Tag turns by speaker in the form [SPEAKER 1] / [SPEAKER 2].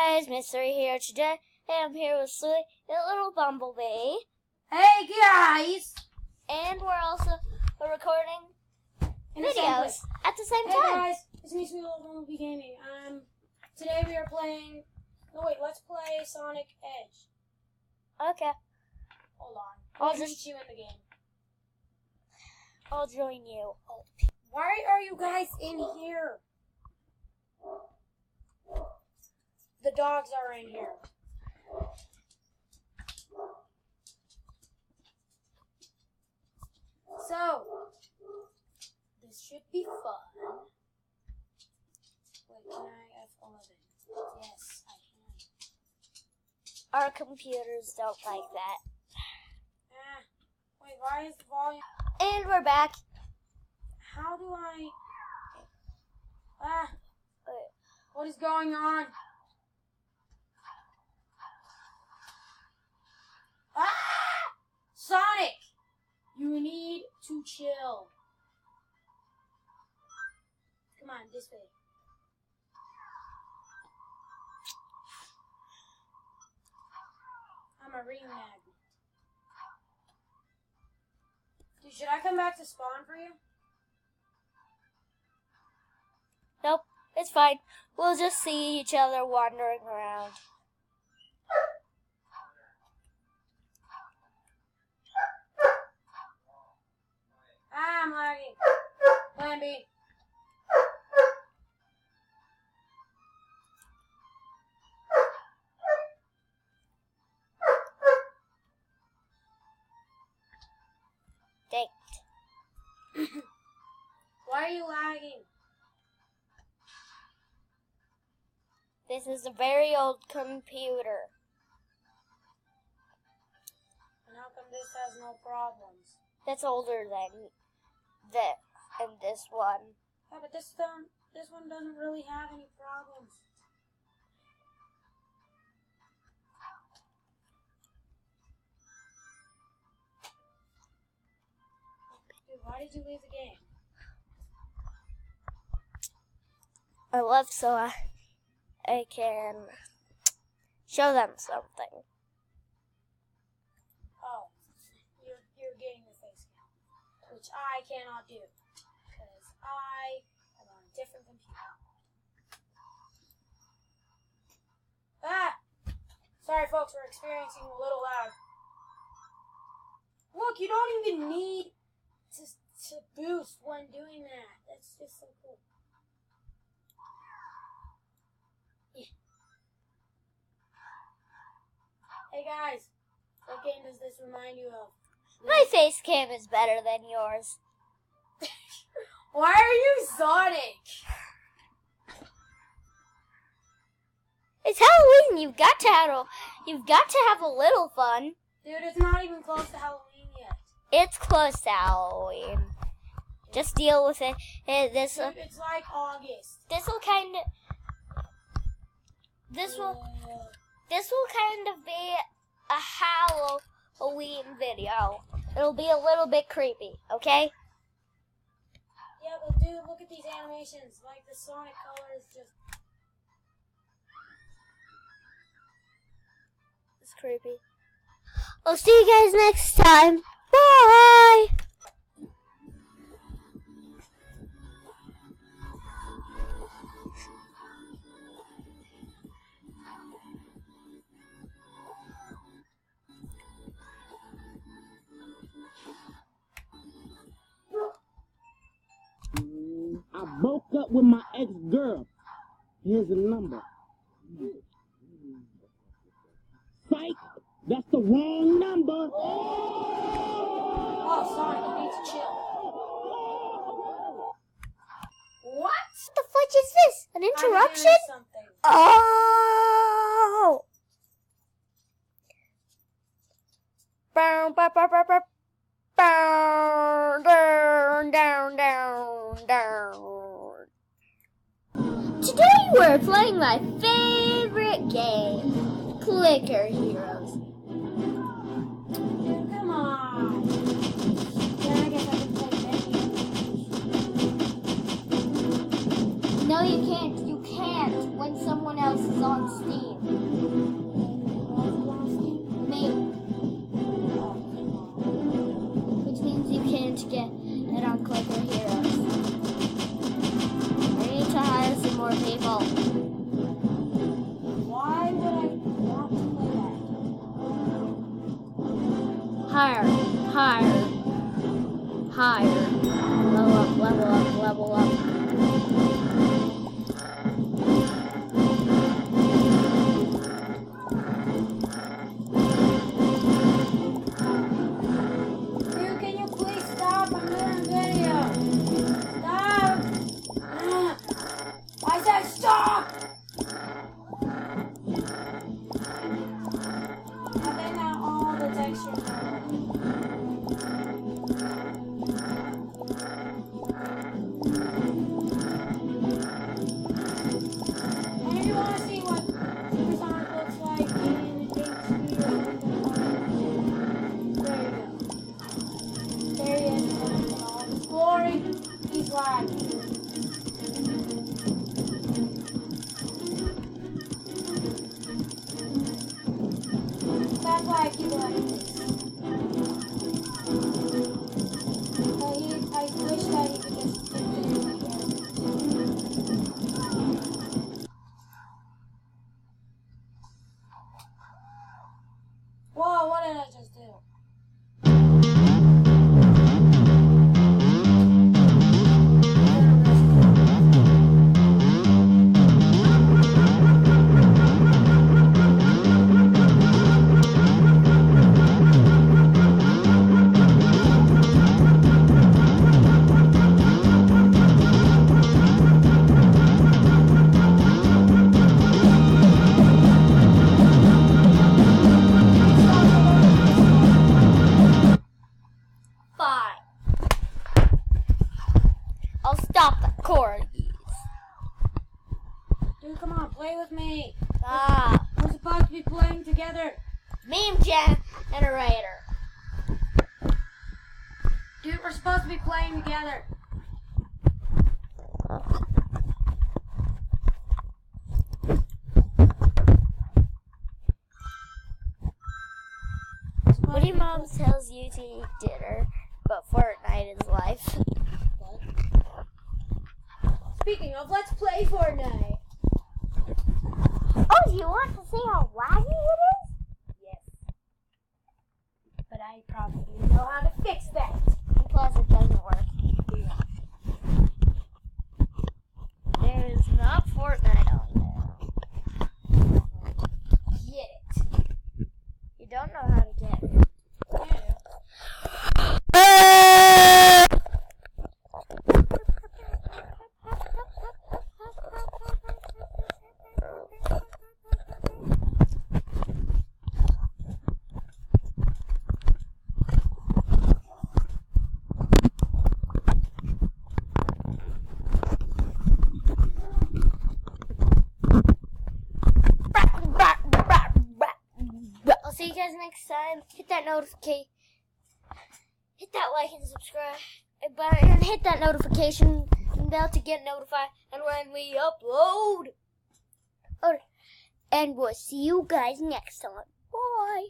[SPEAKER 1] guys, Mystery here today. I'm here with Sully and Little Bumblebee.
[SPEAKER 2] Hey guys!
[SPEAKER 1] And we're also recording videos at the same time.
[SPEAKER 2] Hey guys, it's me, Sweet Little Bumblebee Gaming. Today we are playing. Let's play Sonic Edge.
[SPEAKER 1] Okay.
[SPEAKER 2] Hold on.
[SPEAKER 1] I'll
[SPEAKER 2] just
[SPEAKER 1] just
[SPEAKER 2] you in the game.
[SPEAKER 1] I'll join you.
[SPEAKER 2] Why are you guys in here? The dogs are in here. So, this should be fun. Wait, can I F11? Yes, I can.
[SPEAKER 1] Our computers don't like that.
[SPEAKER 2] Wait, why is the volume?
[SPEAKER 1] And we're back.
[SPEAKER 2] How do I... What is going on? Sonic! You need to chill. Come on, this way. I'm a ring magnet. Dude, should I come back to spawn for you?
[SPEAKER 1] Nope, it's fine. We'll just see each other wandering around.
[SPEAKER 2] I'm lagging. Plan B.
[SPEAKER 1] Dang.
[SPEAKER 2] Why are you lagging?
[SPEAKER 1] This is a very old computer.
[SPEAKER 2] And how come this has no problems?
[SPEAKER 1] That's older than this one.
[SPEAKER 2] Yeah, but this one doesn't really have any problems. Dude, why did you leave the game?
[SPEAKER 1] I left so I can show them something.
[SPEAKER 2] Oh, you're getting the face cam, which I cannot do because I am on a different computer. Sorry, folks, we're experiencing a little lag. Look, you don't even need to boost when doing that. That's just so cool. Hey guys, what game does this remind you of?
[SPEAKER 1] My face cam is better than yours.
[SPEAKER 2] Why are you Sonic?
[SPEAKER 1] It's Halloween. You've got to have a little fun.
[SPEAKER 2] Dude, it's not even close to Halloween yet.
[SPEAKER 1] It's close to Halloween. Just deal with it.
[SPEAKER 2] Dude, it's like August.
[SPEAKER 1] This will kind of be a Halloween video. It'll be a little bit creepy, okay?
[SPEAKER 2] Yeah, but dude, look at these animations. Like the Sonic color is just...
[SPEAKER 1] It's creepy. I'll see you guys next time. Bye!
[SPEAKER 3] I broke up with my ex-girl. Here's the number. Psych! That's the wrong number!
[SPEAKER 2] Oh, Sonic, you need to chill. What?
[SPEAKER 1] What the fudge is this? An interruption?
[SPEAKER 2] I'm doing something.
[SPEAKER 1] Oh! Bow, bow, bow, bow, bow. Bow, down, down, down, down. Today we're playing my favorite game, Clicker Heroes.
[SPEAKER 2] Come on. Yeah, I guess I can play that game.
[SPEAKER 1] No, you can't. You can't when someone else is on Steam. Higher. Higher. Higher. Level up, level up, level up.
[SPEAKER 2] Dude, can you please stop? I'm doing a video. Stop! I said stop! I think now all the textures are and if you want to see what Supersonic looks like in HD, there you go. There he is in all his glory. He's lagging. That's why I keep it like this. I wish that he could just do it again. Whoa, what did I just do?
[SPEAKER 1] I'll stop the corgis.
[SPEAKER 2] Dude, come on, play with me.
[SPEAKER 1] Ah,
[SPEAKER 2] We're supposed to be playing together.
[SPEAKER 1] meme generator.
[SPEAKER 2] Dude, we're supposed to be playing together.
[SPEAKER 1] What do your mom tells you to eat dinner, but Fortnite is life?
[SPEAKER 2] Speaking of, let's play Fortnite.
[SPEAKER 1] Oh, do you want to see how laggy it is?
[SPEAKER 2] Yes. But I probably know how to fix that.
[SPEAKER 1] And plus, it doesn't work. There is not Fortnite on there.
[SPEAKER 2] Get it.
[SPEAKER 1] You don't know how to get it.
[SPEAKER 2] Yeah.
[SPEAKER 1] I'll see you guys next time. Hit that notification. Hit that like and subscribe button and hit that notification bell to get notified and when we upload. And we'll see you guys next time. Bye.